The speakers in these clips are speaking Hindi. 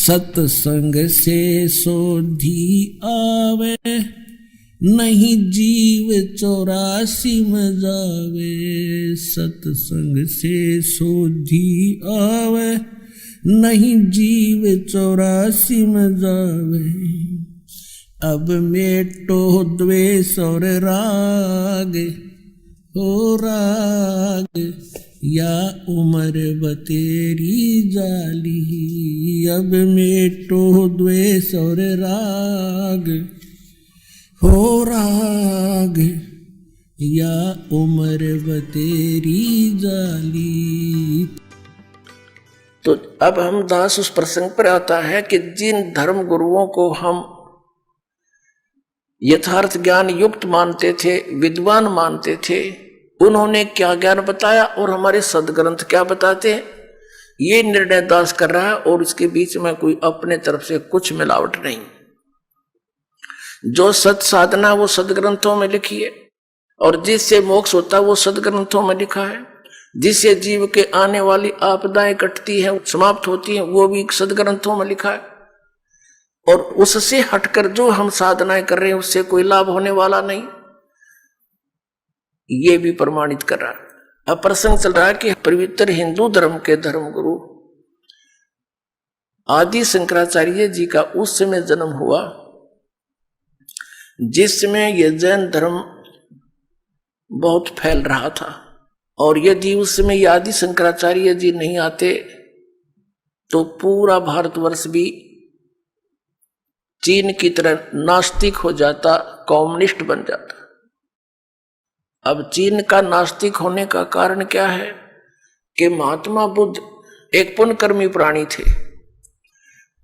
सत्संग से सोधी आवे, नहीं जीव 84 में जावे। सत्संग से सोधी आवे, नहीं जीव 84 में जावे। अब मेटो द्वेष और राग, हो राग या उम्र बतेरी जाली। अब मेटो द्वेष और राग, हो राग या उम्र बतेरी जाली। तो अब हम दास उस प्रसंग पर आता है कि जिन धर्म गुरुओं को हम यथार्थ ज्ञान युक्त मानते थे, विद्वान मानते थे, उन्होंने क्या ज्ञान बताया और हमारे सदग्रंथ क्या बताते हैं, ये निर्णय दास कर रहा है। और इसके बीच में कोई अपने तरफ से कुछ मिलावट नहीं। जो सत साधना वो सदग्रंथों में लिखी है, और जिससे मोक्ष होता है वो सदग्रंथों में लिखा है। जिससे जीव के आने वाली आपदाएं कटती है, समाप्त होती है, वो भी सदग्रंथों में लिखा है। और उससे हटकर जो हम साधनाएं कर रहे हैं उससे कोई लाभ होने वाला नहीं, ये भी प्रमाणित कर रहा है। अब प्रसंग चल रहा है कि पवित्र हिंदू धर्म के धर्मगुरु आदि शंकराचार्य जी का उस समय जन्म हुआ जिसमें यह जैन धर्म बहुत फैल रहा था। और यदि उस समय आदि शंकराचार्य जी नहीं आते तो पूरा भारतवर्ष भी चीन की तरह नास्तिक हो जाता, कम्युनिस्ट बन जाता। अब चीन का नास्तिक होने का कारण क्या है कि महात्मा बुद्ध एक पुण्यकर्मी प्राणी थे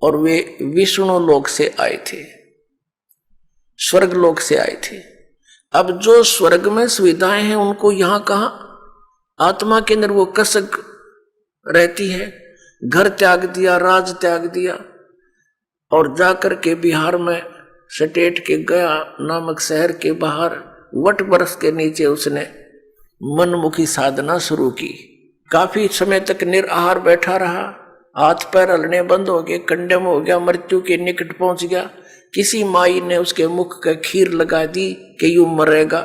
और वे विष्णु लोक से आए थे, स्वर्ग लोक से आए थे। अब जो स्वर्ग में सुविधाएं हैं उनको यहां कहां, आत्मा के अंदर वो कसक रहती है। घर त्याग दिया, राज त्याग दिया और जाकर के बिहार में स्टेट के गया नामक शहर के बाहर वट वृक्ष के नीचे उसने मनमुखी साधना शुरू की। काफी समय तक निराहार बैठा रहा, हाथ पैर हलने बंद हो गए, कंडम हो गया, मृत्यु के निकट पहुंच गया। किसी माई ने उसके मुख का खीर लगा दी कि यूं मरेगा।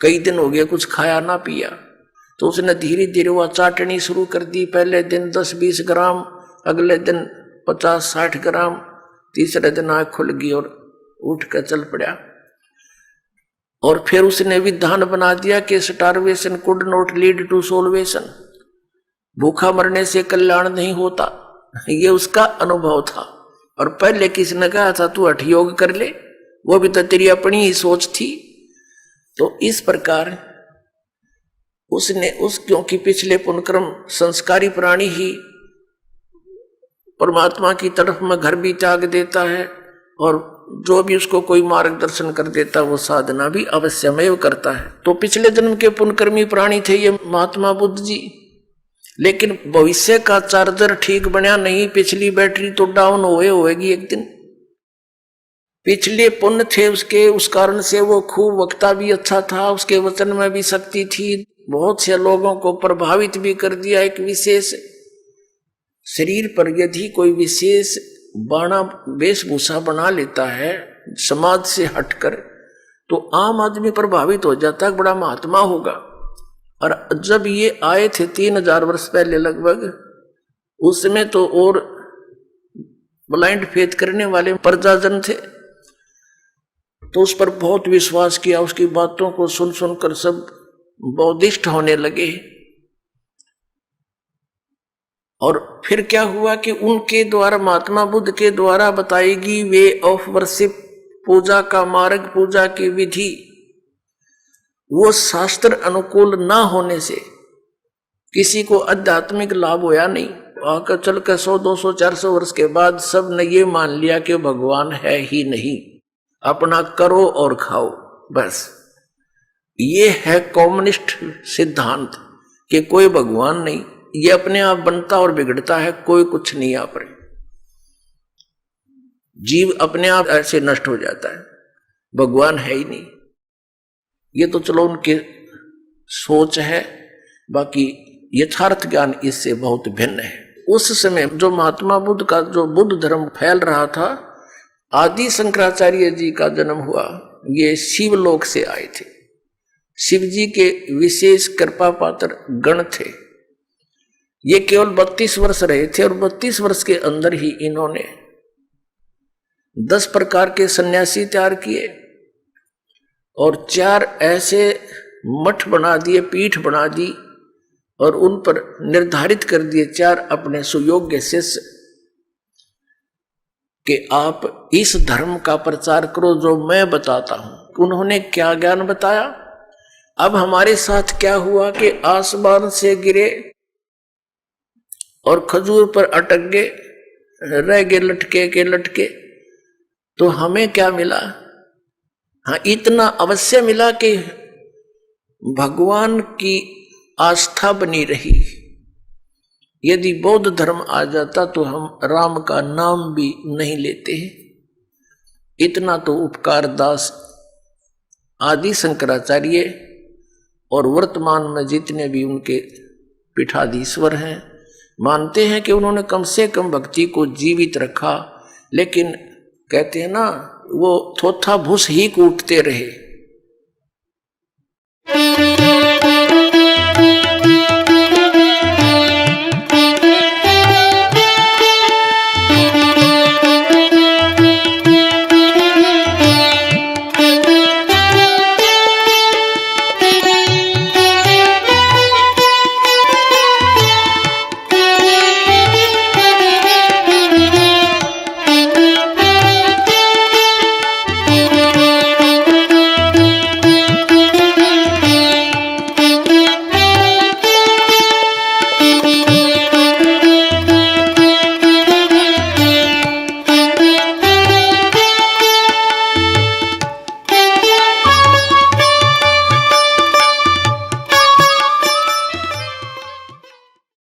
कई दिन हो गए कुछ खाया ना पिया, तो उसने धीरे धीरे वह चाटनी शुरू कर दी। पहले दिन 10-20 ग्राम, अगले दिन 50-60 ग्राम, तीसरे दिन आँख खुल गई और उठ कर चल पड़ा। और फिर उसने विधान बना दिया कि starvation could not lead to salvation, भूखा मरने से कल्याण नहीं होता। ये उसका अनुभव था। और पहले किसने कहा था तू हठ योग कर ले, वो भी तो तेरी अपनी ही सोच थी। तो इस प्रकार उसने क्योंकि पिछले पुण्यक्रम संस्कारी प्राणी ही परमात्मा की तरफ में घर भी त्याग देता है, और जो भी उसको कोई मार्गदर्शन कर देता वो साधना भी अवश्यमेव करता है। तो पिछले जन्म के पुण्यकर्मी प्राणी थे ये महात्मा बुद्ध जी, लेकिन भविष्य का चार्जर ठीक बना नहीं, पिछली बैटरी तो डाउन होएगी एक दिन। पिछले पुण्य थे उसके, उस कारण से वो खूब वक्ता भी अच्छा था, उसके वचन में भी शक्ति थी, बहुत से लोगों को प्रभावित भी कर दिया। एक विशेष शरीर पर यदि कोई विशेष बाणा वेशभूषा बना लेता है समाज से हटकर, तो आम आदमी प्रभावित हो जाता है, बड़ा महात्मा होगा। और जब ये आए थे 3000 वर्ष पहले लगभग, उस समय तो और ब्लाइंड फेथ करने वाले प्रजाजन थे, तो उस पर बहुत विश्वास किया। उसकी बातों को सुन सुनकर सब बौद्धिष्ट होने लगे। और फिर क्या हुआ कि उनके द्वारा, महात्मा बुद्ध के द्वारा बताएगी वे ऑफ वर्शिप, पूजा का मार्ग, पूजा की विधि, वो शास्त्र अनुकूल ना होने से किसी को आध्यात्मिक लाभ होया नहीं। आकर चल कर 100, 200, 400 वर्ष के बाद सब ने ये मान लिया कि भगवान है ही नहीं, अपना करो और खाओ बस। ये है कम्युनिस्ट सिद्धांत कि कोई भगवान नहीं, ये अपने आप बनता और बिगड़ता है, कोई कुछ नहीं आप रहे, जीव अपने आप ऐसे नष्ट हो जाता है, भगवान है ही नहीं। ये तो चलो उनके सोच है, बाकी यथार्थ ज्ञान इससे बहुत भिन्न है। उस समय जो महात्मा बुद्ध का जो बुद्ध धर्म फैल रहा था, आदि शंकराचार्य जी का जन्म हुआ। ये शिवलोक से आए थे, शिव जी के विशेष कृपा पात्र गण थे। ये केवल 32 वर्ष रहे थे और 32 वर्ष के अंदर ही इन्होंने 10 प्रकार के सन्यासी तैयार किए और 4 ऐसे मठ बना दिए, पीठ बना दी और उन पर निर्धारित कर दिए 4 अपने सुयोग्य शिष्य कि आप इस धर्म का प्रचार करो जो मैं बताता हूं। उन्होंने क्या ज्ञान बताया? अब हमारे साथ क्या हुआ कि आसमान से गिरे और खजूर पर अटक गए, रह गए लटके के लटके। तो हमें क्या मिला? हाँ, इतना अवश्य मिला कि भगवान की आस्था बनी रही। यदि बौद्ध धर्म आ जाता तो हम राम का नाम भी नहीं लेते हैं। इतना तो उपकार दास आदि शंकराचार्य और वर्तमान में जितने भी उनके पीठाधीश्वर हैं मानते हैं कि उन्होंने कम से कम भक्ति को जीवित रखा। लेकिन कहते हैं ना, वो थोथा भूस ही कूटते रहे।